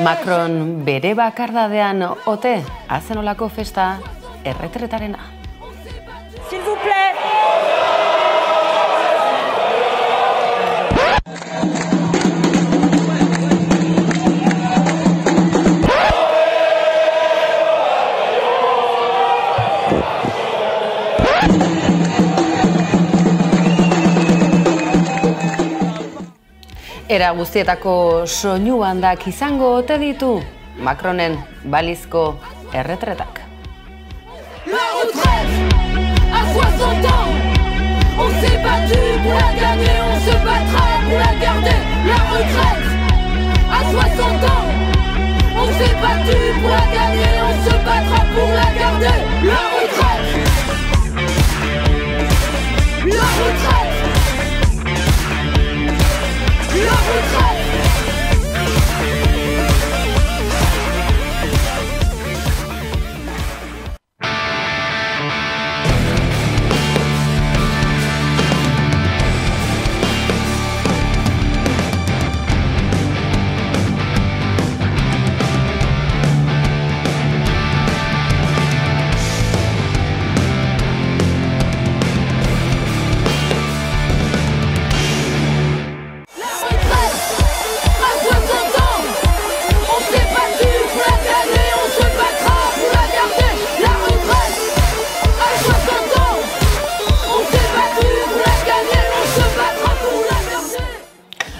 Macron bere bakardadean ote, azenolako festa erretretarena. S'il vous plaît. Era guztietako soinu bandak izango ote ditu Macronen balizko erretretak. La retraite à 60 ans, on s'est battu pour la gagner, on se battra pour la garder. La retraite à 60 ans, on s'est battu pour la gagner, on se battra pour la garder. La retraite, la retraite, la retraite.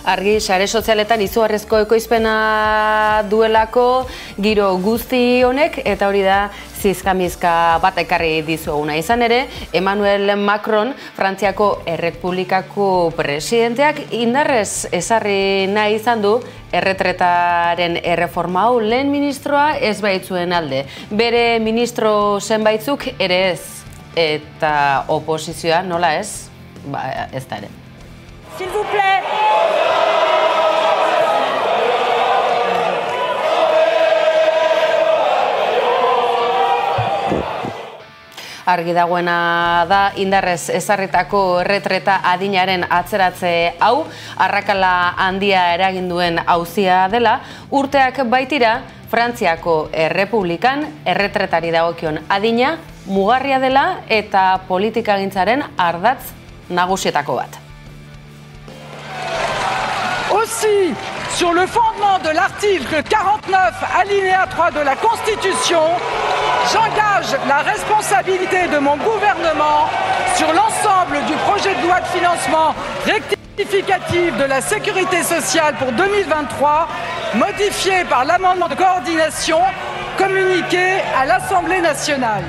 Argi, sare sozialetan izugarrizko ekoizpena duelako giro guzti honek, eta hori da zizkamizka bat ekarri dizueguna. Izan ere, Emmanuel Macron, Frantziako Errepublikako presidenteak, indarrez ezarri nahi izan du erretretaren erreforma hau. Lehen ministroa ez baitzuen alde. Bere ministro zenbaitzuk ere ez. Eta oposizioa nola ez? Ez da ere. S'il vous plaît. Argi dagoena da, indarrez ezarritako erretreta adinaren atzeratze hau, arrakala handia eraginduen auzia dela, urteak baitira, Frantziako Errepublikan erretretari dagokion adina mugarria dela eta politikagintzaren ardatz nagusietako bat. Aussi, sur le fondement de l'article 49, alinéa 3 de la Constitution, j'engage la responsabilité de mon gouvernement sur l'ensemble du projet de loi de financement rectificatif de la sécurité sociale pour 2023, modifié par l'amendement de coordination communiqué à l'Assemblée nationale.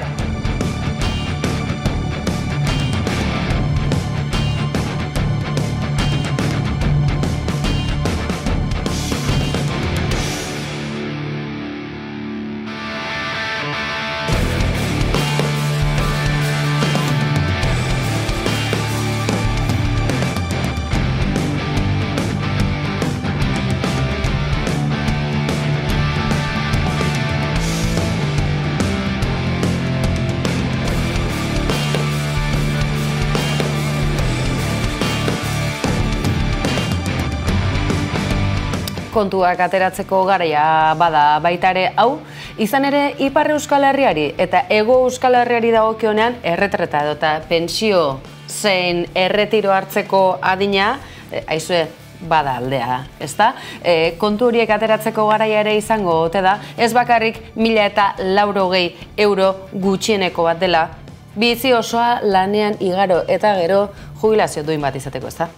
Kontuak ateratzeko garaia bada baita ere hau, izan ere Ipar Euskal Herriari eta Hego Euskal Herriari dagokionean erretreta edota pentsio zein erretiro hartzeko adina, aizue, bada aldea, ezta? Kontu horiek ateratzeko garaia ere izango ote da, ez bakarrik 1.080 euro gutxieneko bat dela, bizi osoa lanean igaro eta gero jubilazio duin bat izateko, ezta?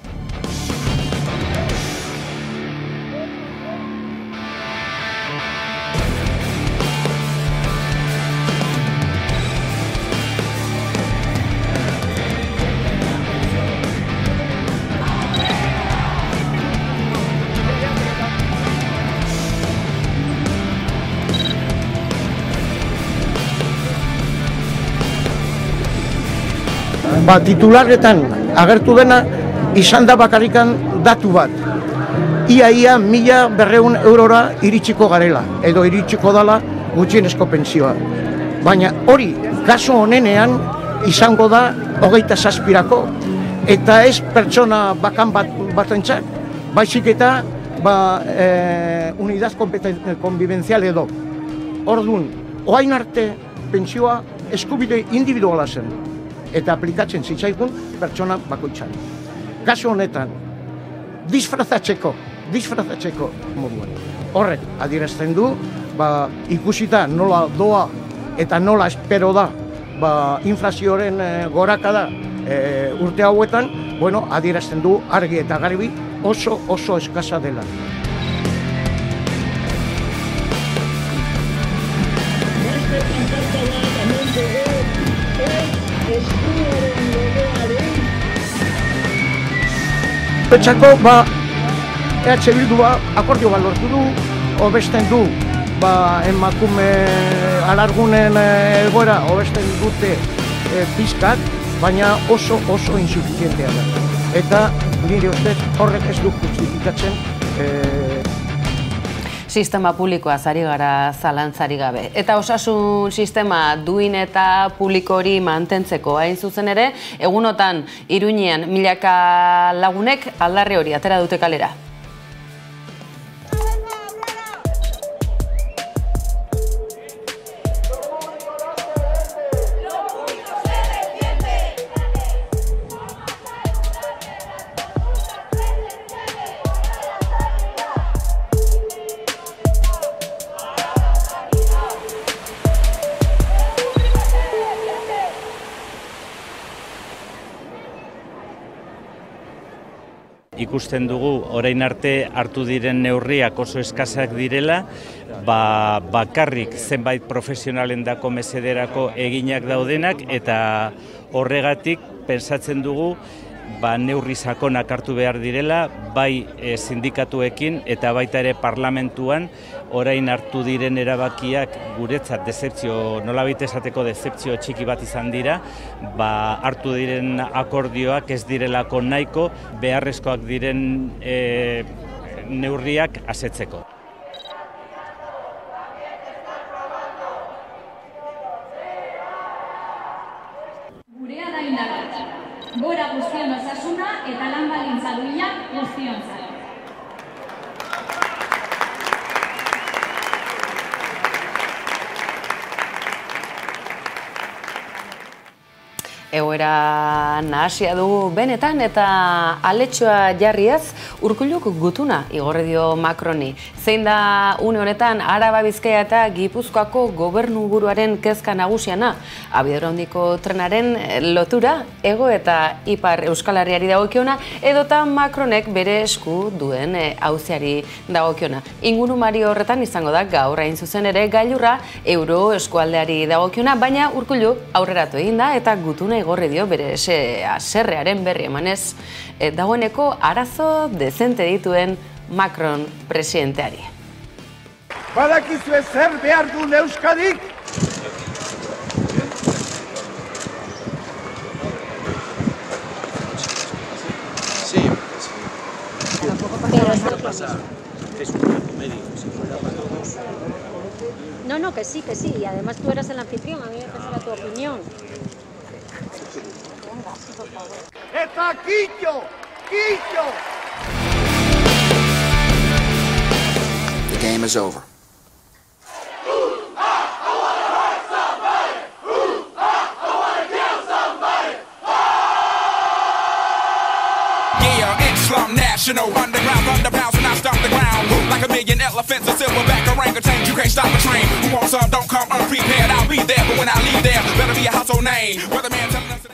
Titularretan agertu dena izan da bakarrikan datu bat. Ia 1.200 eurora iritsiko garela, edo iritsiko dala gutxienezko pentsioa. Baina hori, kasu honenean izango da 27rako, eta ez pertsona bakan batentzat, baizik eta unidad konbibenzial edo. Orduan, oain arte pentsioa eskubide individuala zen, eta aplikatzen zitzaigun pertsona bakoitzan. Kasu honetan, disfrazatzeko moduan. Horrek, adierazten du, ikusita nola doa eta nola espero da inflazioaren gorakada urte hauetan, adierazten du argi eta garbi oso eskasa dela. Pentsako, EH Bildua akordio bat lortu du, hobesten du, emakume alargunen egoera hobesten dute pizkat, baina oso insuficientea da. Eta nire ustez horrek ez du justifikatzen sistema publikoaz ari gara zalantzari gabe. Eta osasun sistema duin eta publiko hori mantentzeko hain zuzen ere, egunotan Iruñean milaka lagunek aldarri hori atera dute kalera. Ikusten dugu orain arte hartu diren neurriak oso eskasak direla, bakarrik zenbait profesionalendako mesederako eginak daudenak, eta horregatik pentsatzen dugu neurri sakonak hartu behar direla, bai sindikatuekin eta baita ere parlamentuan orain hartu diren erabakiak guretzat dezepzio, nolabait esateko dezepzio txiki bat izan dira, hartu diren akordioak ez direlako nahiko, beharrezkoak diren neurriak asetzeko. Gurea da indarra, gora guztion osasuna eta lan baldintza duinak guztiontzat. Egoera nahasia dugu benetan eta aletxoa jarriaz Urkulluk gutuna igorri dio Macroni. Zein da une honetan Araba, Bizkaia eta Gipuzkoako gobernuburuaren kezka nagusiana, abiadura handiko trenaren lotura hego eta ipar Euskal Herriari dagokiona edota Macronek bere esku duen auziari dagokiona. Ingurumari horretan izango da gaur hain zuzen ere gailurra euro eskualdeari dagokiona, baina Urkullu aurreratu egin da eta gutuna igorri dio bere haserrearen berri emanez dagoeneko arazo dezente dituen Macron presidenteari. Badakizue zer behar duen Euskadik? No, que sí, y además tú eras el anfitrión, a mí me pensaba tu opinión. ¡Eta Quillo! ¡Quillo! The game is over. National undergrounds when I stomp the ground like a million elephants, a silverback orangutan. You can't stop a train. Who wants some? Don't come unprepared. I'll be there, but when I leave there, better be a household name. Weatherman telling us.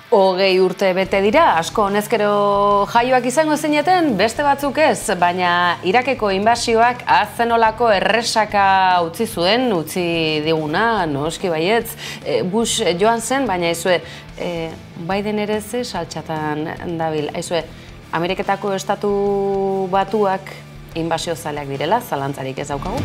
Hogei urte bete dira, asko honezkero jaioak izango zineten, beste batzuk ez, baina Irakeko inbasioak azenolako erresaka utzi zuen, utzi diguna, noski baietz, Bush joan zen, baina aizue, Biden ere ze saltxatan dabil, aizue, Ameriketako estatu batuak inbasio zaleak direla, zalantzarik ez daukagu.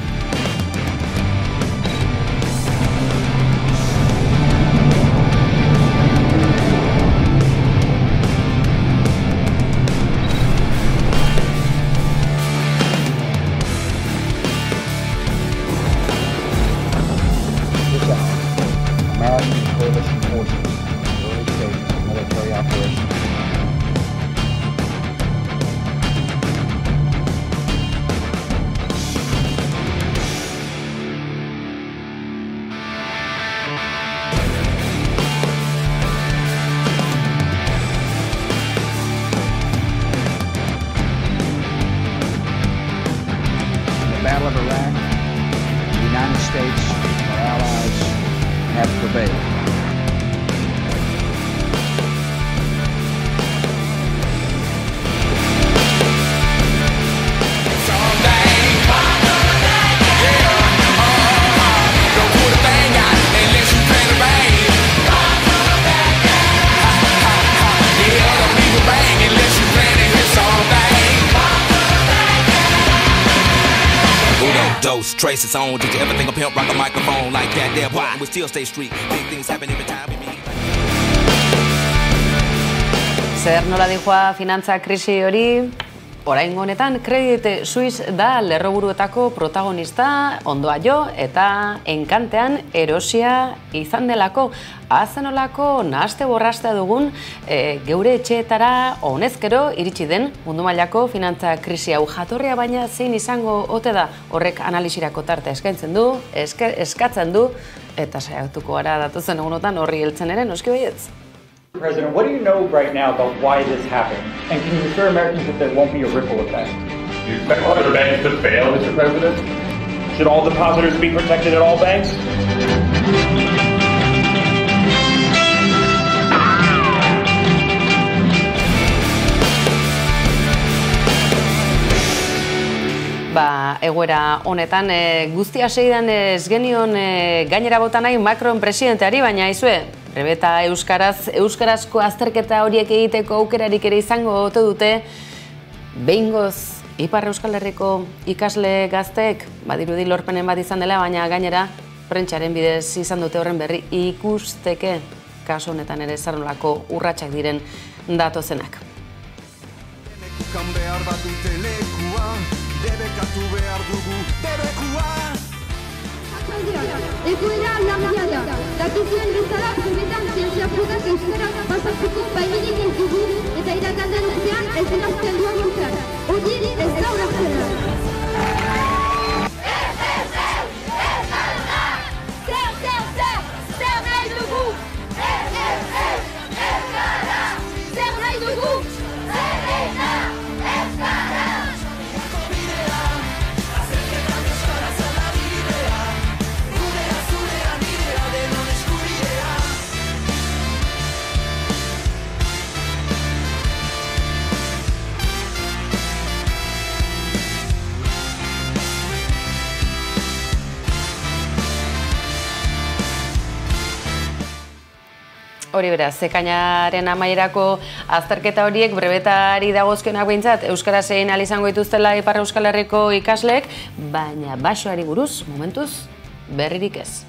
American coalition forces in the early stages of military operations. ghost trace its own. Did you ever think a pimp rock a microphone like that? There, why? We still stay street. Big things happen every time we meet. Zer nola dijoa finantza krisi hori, oraingo honetan Credit Suisse da lerroburuetako protagonista, ondoa jo eta enkantean erosia izan delako. Azenolako nahaste borrastea dugun geure etxeetara honezkero iritsi den mundu mailako finantza krisi hau. Jatorria baina zein izango ote da, horrek analisirako tarte eskatzen du eta saiatuko gara datozen egunotan horri heltzen ere, noski baietz. President, what do you know right now about why this happened? And can you assure Americans that there won't be a ripple effect? Do you expect other banks to fail, Mr. President? Should all depositors be protected at all banks? Egoera honetan guztia seidan ez genion gainera bota nahi Macron presidenteari, baina izue, Rebeta euskarazko azterketa horiek egiteko aukerarik ere izango ote dute, behingoz Ipar Euskal Herriko ikasle gazteek, badirudi lorpenen bat izan dela, baina gainera prentsaren bidez izan dute horren berri ikusteke, kasu honetan ere zarnolako urratsak diren datozenak. Debekatu behar dugu debekua. Egoera larria da. Dakizuen bezala probetan zientzia frogak euskaraz pasatzeko baimenik ez dugu eta irakasleen artean ez dela zendua montan. Hori ez da onartzea. Zer nahi dugu? Zer nahi dugu? Hori beraz, ekainaren amaierako azterketa horiek Brebetari dagozkionak behintzat euskaraz egin ahal izango dituztela Ipar Euskal Herriko ikasleek, baina baxoari buruz, momentuz, berririk ez.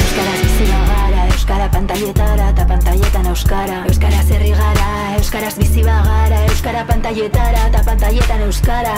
Euskaraz bizi bagara, euskara pantailetara eta pantailetan euskara. Euskaraz herri gara, euskaraz bizi bagara, euskara pantailetara eta pantailetan euskara.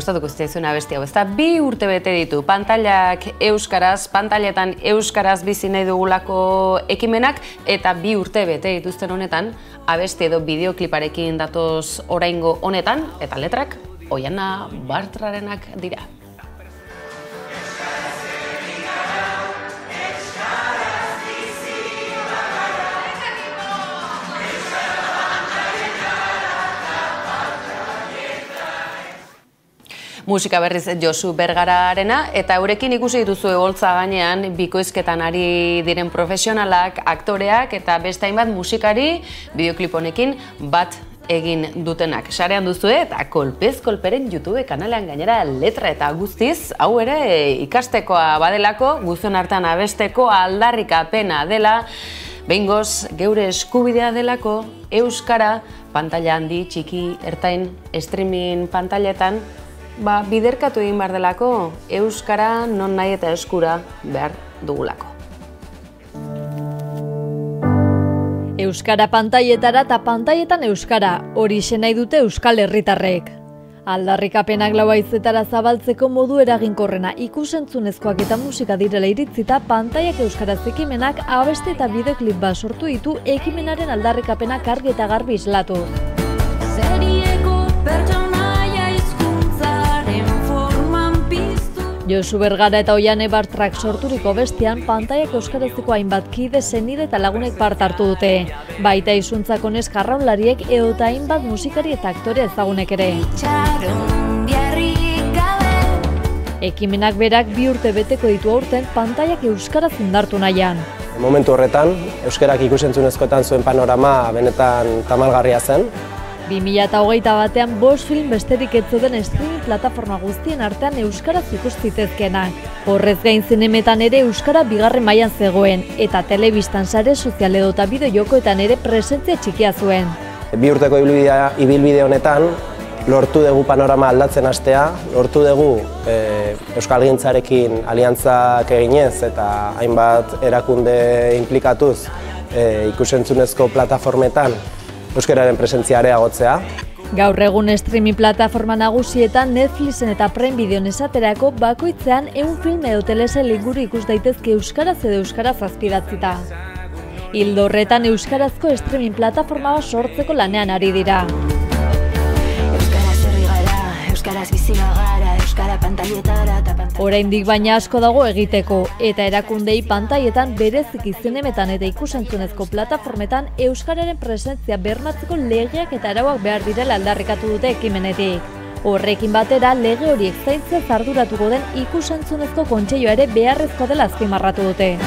Gustatuko zitzaizuna abesti hau, ezta 2 urte bete ditu pantailak euskaraz, pantailetan euskaraz bizi nahi dugulako ekimenak, eta 2 urte bete dituzten honetan abesti edo bideokliparekin datoz oraingo honetan, eta letrak Oiana Bartrarenak dira. Musika berriz Josu Bergararena, eta eurekin ikusi dituzu eholtza gainean bikoizketan ari diren profesionalak, aktoreak eta beste hainbat musikari bideoklip honekin bat egin dutenak. Sarean duzue eta kolpez-kolperen YouTube kanalean gainera letra eta guztiz, hau ere ikastekoa badelako, guztion hartan abesteko aldarrikapena dela, behingoz geure eskubidea delako, euskara, pantaila handi, txiki, ertain, streaming pantailetan, biderkatu egin behar delako, euskara non nahi eta eskura behar dugulako. Euskara pantailetara eta pantailetan euskara, horixe nahi dute euskal herritarrek. Aldarrikapenak lau haizetara zabaltzeko modu eraginkorrena ikusentzunezkoak eta musika direla iritzita, pantaiak euskaraz ekimenak abeste eta bideoklip bat sortu ditu ekimenaren aldarrikapenak argi eta garbi islatu. Josu Bergara eta Oiane Bartrak sorturiko bestian, pantaiak euskarazeko hainbat kide, senide eta lagunek parte hartu dute. Baita izuntzako neska arraunlariek edota hainbat musikari eta aktore ezagunek ere. Ekimenak berak 2 urte beteko ditu aurten pantaiak euskaraz indartu nahian. Momentu horretan, euskarak ikusentzunezkoetan zuen panorama benetan tamalgarria zen. 2021 5 film besterik ez zeuden streaming plataforma guztien artean euskaraz ikus zitezkenak. Horrez gain zinemetan ere euskara 2. mailan zegoen eta telebistan sare sozial edota bideo-jokoetan ere presentzia txikia zuen. 2 urteko ibilbide honetan lortu dugu panorama aldatzen hastea, lortu dugu euskalgintzarekin aliantzak eginez eta hainbat erakunde inplikatuz ikusentzunezko plataformetan euskararen presentzia areagotzea. Gaur egun streaming plataforma nagusietan Netflixen eta Prime Videon esaterako bakoitzean 100 film edo telesail inguru ikus daitezke euskaraz edo euskaraz azpidatzita. Ildo horretan euskarazko streaming plataforma sortzeko lanean ari dira. Euskaraz bizi bagara, euskara pantailetara eta Oraindik baina asko dago egiteko eta erakundei pantailetan bereziki zinemetan eta ikusentzunezko plataformetan euskararen presentzia bermatzeko legeak eta arauak behar direla aldarrikatu dute ekimenetik. Horrekin batera lege horiek zaintzea arduratuko den ikusentzunezko kontseilua ere beharrezkoa dela azpimarratu dute.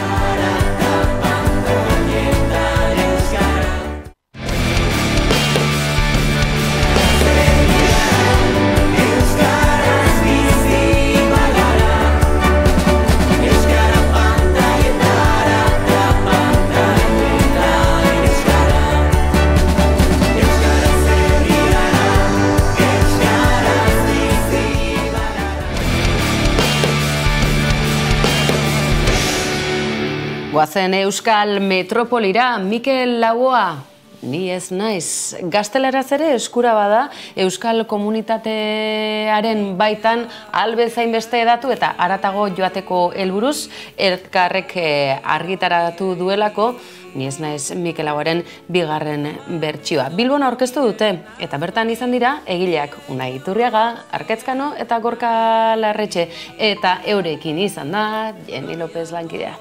Goazen Euskal Metropolira, Mikel Laboa, ni ez naiz. Gazteleraz ere eskura bada Euskal komunitatearen baitan albezain beste datu eta haratago joateko helburuz elkarrek argitaratu duelako, ni ez naiz Mikel Laboaren 2. bertsioa. Bilbon aurkeztu dute eta bertan izan dira egileak Unai Iturriaga, Arketzkano eta Gorka Larretxe eta eurekin izan da Jenny López lankidea.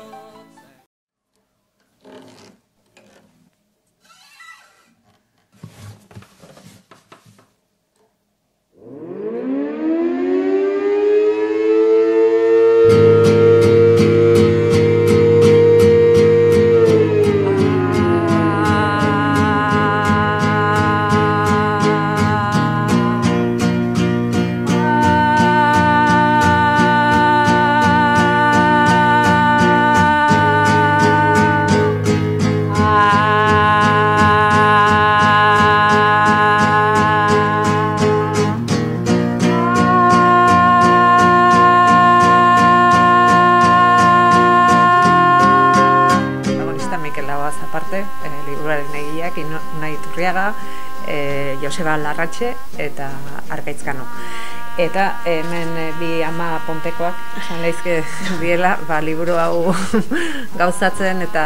Joseba Larratxe eta Arketzkano. Eta hemen 2 ama ponpekoak, esan lehizke diela, liburu hau gauzatzen eta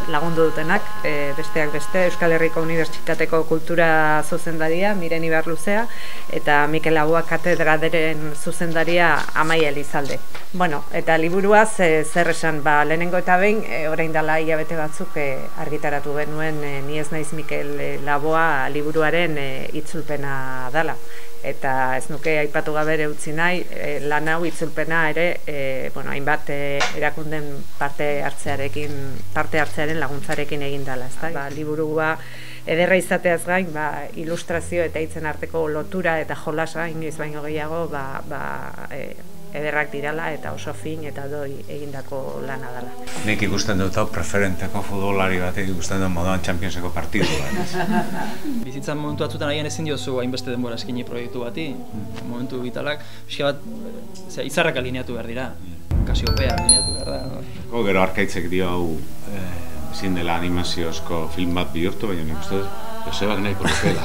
lagundu dutenak, besteak beste, Euskal Herriko Unibertsitateko Kultura zuzendaria, Miren Ibarluzea, eta Mikel Laboa katedraderen zuzendaria Amaia Elizalde. Bueno, eta liburuaz zer esan, lehenengo eta behin, orain dela hilabete batzuk argitaratu genuen Ni ez naiz Mikel Laboa liburuaren itzulpena dela. Eta ez nuke aipatu gabe ere utzi nahi, lan hau itzulpena ere, hainbat erakunden parte hartzearen laguntzarekin egin dela. Liburua ederra izateaz gain, ilustrazio eta hitzen arteko lotura eta jolasa inoiz baino gehiago ederrak dirala eta oso fin eta doi egindako lana dela. Nik ikusten dut hau preferenteko futbolari batek ikusten dut moduan Championseko partidu bat. Bizitzan momentu batzutan agian ezin diozu hainbeste denbora eskaini proiektu bati, momentu vitalak, pixka bat izarrak alineatu behar dira, Kasiopea alineatu behar da. Gero Arkaitzek dio hau ezin dela animaziozko film bat bihurtu, baina nik uste Josebak nahiko lukela.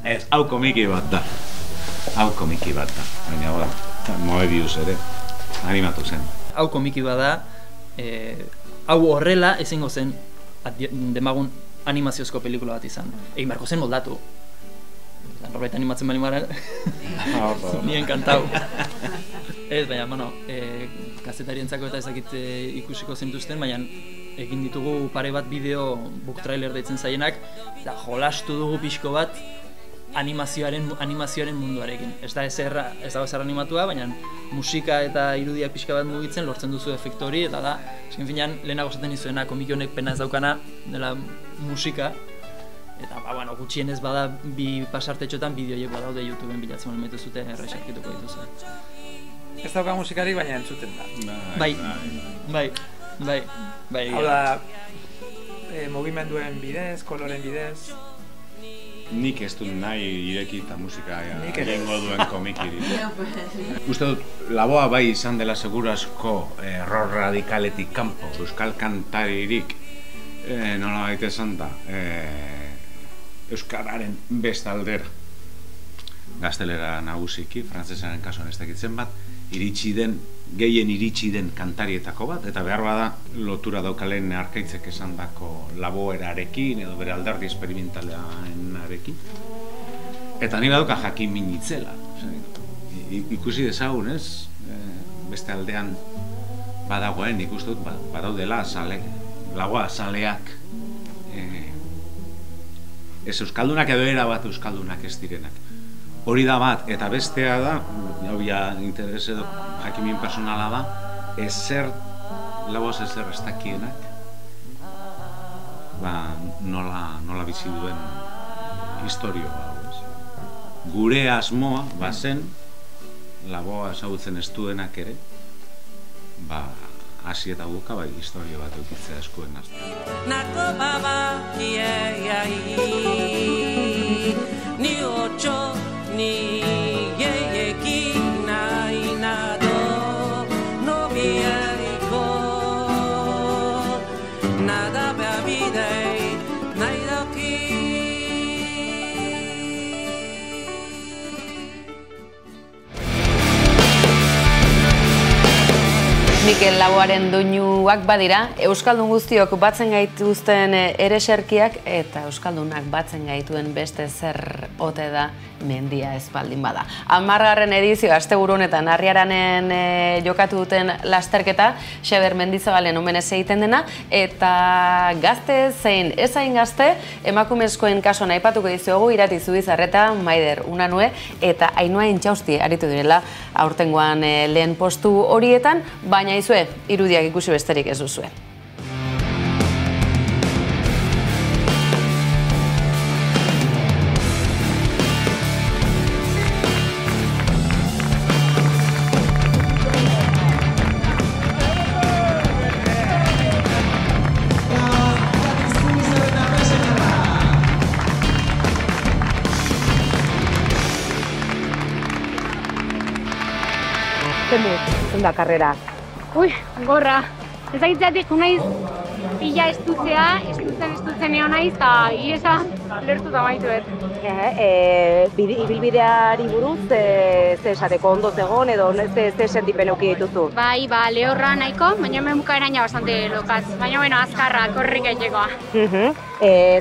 Ez, hau komiki bat da, baina Moebius ere, animatu zen. Hau komiki bat da, hau horrela ezingo zen demagun animaziozko pelikula bat izan. Egin beharko zen moldatu. Norbait animatzen bali maren, nien kantau. Ez, baina, kazetarientzako eta ezakit ikusiko zintuzten, baina egin ditugu pare bat bideo book trailer deitzen zaienak, eta jolastu dugu pixko bat animazioaren munduarekin. Ez da ezer animatua, baina musika eta irudiak pixka bat mugitzen lortzen duzu efektu hori, eta da, esken finean, lehenago esaten izuena, komiki honek pena ez daukana, dela musika, eta gutxienez bada bi pasartetxotan bideoiek badaude YouTubeen bilatzen momentu zute errexarkituko dituzu. Ez dauka musikarik, baina entzuten da. Bai. Hau da, mugimenduen bidez, koloren bidez. Nik ez dut nahi ireki eta musika egingo duen komikirik. Uste dut, Laboa bai izan dela segurazko error radikaletik kanpo, euskal kantaririk, nola baita esan da, euskararen bestaldera. Gaztelera nagusiki, frantzesaren kasuan ez dakitzen bat, gehien iritsi den kantarietako bat, eta behar bada lotura daukalen Arkaitzek esandako laboerarekin edo bere alderdi esperimentalarekin. Eta ni badauka jakin minitzela. Ikusi dezagun, ez? Beste aldean badagoen, ikusten dut, badaudela lagoa zaleak. Ez euskaldunak edo erabat euskaldunak ez direnak. Hori da bat, eta bestea da, interes edo jakimin personala da, lagoaz ezer ez dakienak, nola bizi duen historio hau. Gure asmoa, bazen, lagoa ezagutzen ez duenak ere, hasi eta buka historio bat eukitzea eskuen azten. Nako baba, ni otxo, ni yeyekin nainado no viaiko nada beabidei naidoki. Mikel Laboaren doinuak badira, euskaldun guztiok batzen gaituzten ereserkiak eta euskaldunak batzen gaituen beste zer ote da mendia ez baldin bada. 10. edizio asteburu honetan Arriaranen jokatu duten lasterketa Xaber Mendizabalen omenez egiten dena, eta gazte zein ezain gazte emakumezkoen kasuan aipatuko dizuegu Irati Zubizarreta, Maider Unanue eta Ainhoa Intxausti aritu direla aurtengoan lehen postu horietan, baina izue, irudiak ikusi besterik ez duzue. Zen da karrera? Ui, gorra. Ez daitzeatik naiz pila estutzen eo naiz, eta iesa lertuta maituet. Ibilbideari buruz, ze esateko ondo zegon edo ze sentipen euki dituzu? Bai, lehorra nahiko, baina hemen bukaeraina bastante lokatz. Baina, azkarra, korrik egiteko.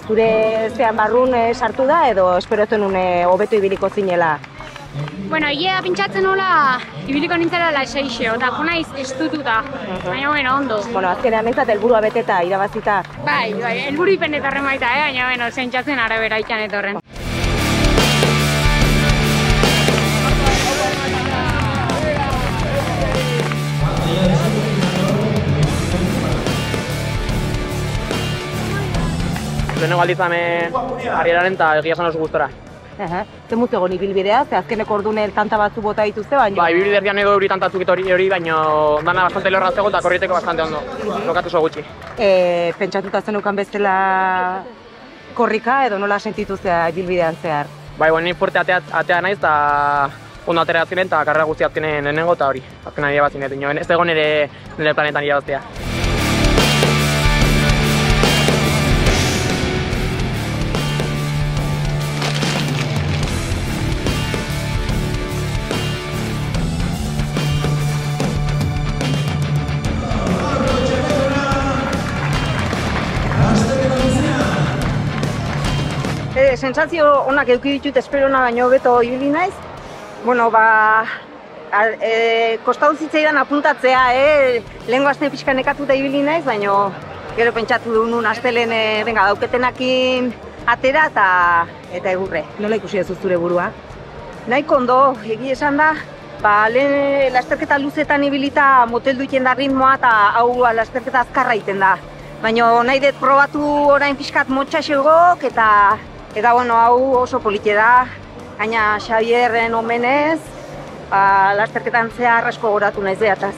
Zure zean barrun sartu da edo espero zenun hobeto ibiliko zinela? Bueno, ia pintxatzen nola ibiliko nintzela lasaixeo, eta jo naiz estututa, baina ondo. Bueno, azkenean nintzat helburua beteta, irabazita. Bai, helburu ipenetarren baita, baina zentxatzen arabera itxan etorren. Lehenengo aldizamen Arriararen eta egia esan oso gustora. Ze muz egon ibilbidea, ze azkeneko ordune tanta batzu bota dituzte, baina... Ba, ibilbidean edo hori tantatzuk hori, baina dana bastante lehorra zego eta korrieteko bastante ondo. Lokatu zo gutxi. Pentsatuta zenukan bezala korrika edo nola sentitu zea ibilbidean zehar? Bai, ni fuerte atea naiz eta ondo atera ziren eta karrera guzti azkenen lehenengo eta hori. Azkenan irabazin dut, ez egon nire planetan irabaztea. Sentsazio onak eduki ditut, espero ona baino hobeto ibili naiz. Bueno, kostatu zitzaidan apuntatzea, lehengo aste pixka nekatuta ibili naiz, baino Gero pentsatu duen astelen, venga, dauketenakin atera eta egurre. Nola ikusi ez zure burua? Nahiko ondo, egi esan da, lehen lasterketa luzetan ibilita moteldu iten da ritmoa eta hau lasterketa azkarra iten da. Baina nahi dut probatu orain pixkat motxasegok eta bueno, hau oso polite da. Gaina Xabierren omenez, lasterketan zehar asko goratu naiz behataz.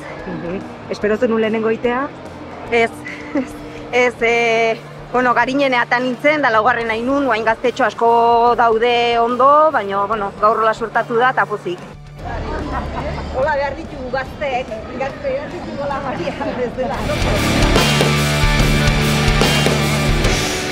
Espero zenun lehenengo itea? Ez, bueno, garineneatan nintzen, da laugarren nahi nun, oain gaztetxo asko daude ondo, baina, bueno, gaurrola sortatu da eta pozik. Hola behar ditugu gazteek, behar ditugu la Maria, ez dela.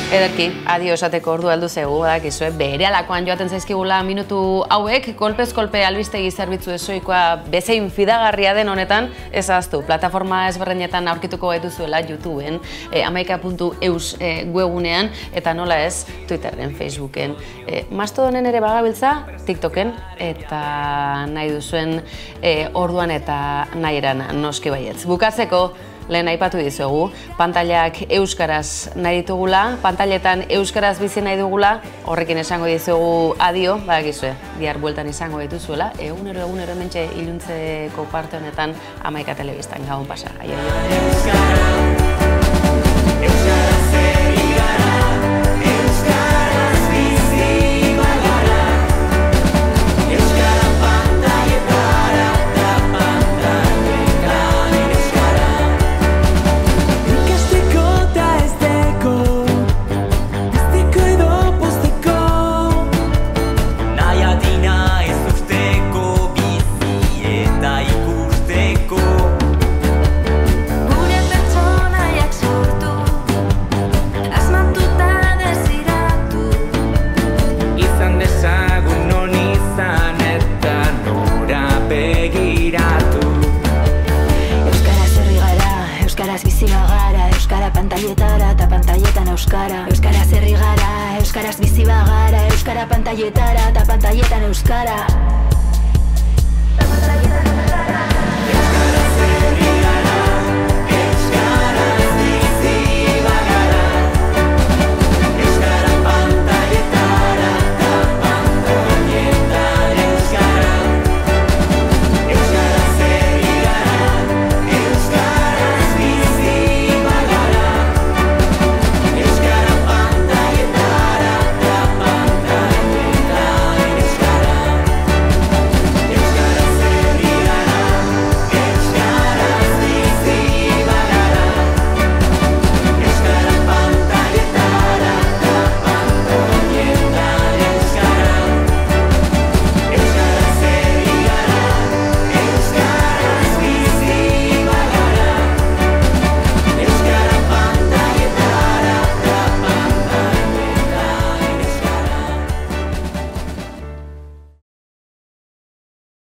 Ederki, adio esateko ordu heldu zegu, dakizue, berehalakoan joaten zaizkigula minutu hauek, kolpez kolpe albistegi zerbitzu ezoikoa bezein fidagarria den honetan, ez ahaztu, plataforma ezberdinetan aurkituko gaituzuela YouTubeen, amaika.eus webgunean, eta nola ez, Twitterren, Facebooken, Mastodonen ere bagabiltza, TikToken, eta nahi duzuen orduan eta nahi eran noski baietz. Bukatzeko, lehen aipatu dizuegu, pantailak euskaraz nahi ditugula, pantailetan euskaraz bizi nahi dugula, horrekin esango dizuegu adio, badakizue, bihar bueltan izango dituzuela, egunero hementxe iluntzeko parte honetan Amaika Telebistan gabon pasa. Pantaietara eta pantaietan euskara. Euskaraz herri gara, euskaraz bizi bagara. Euskara pantaietara eta pantaietan euskara.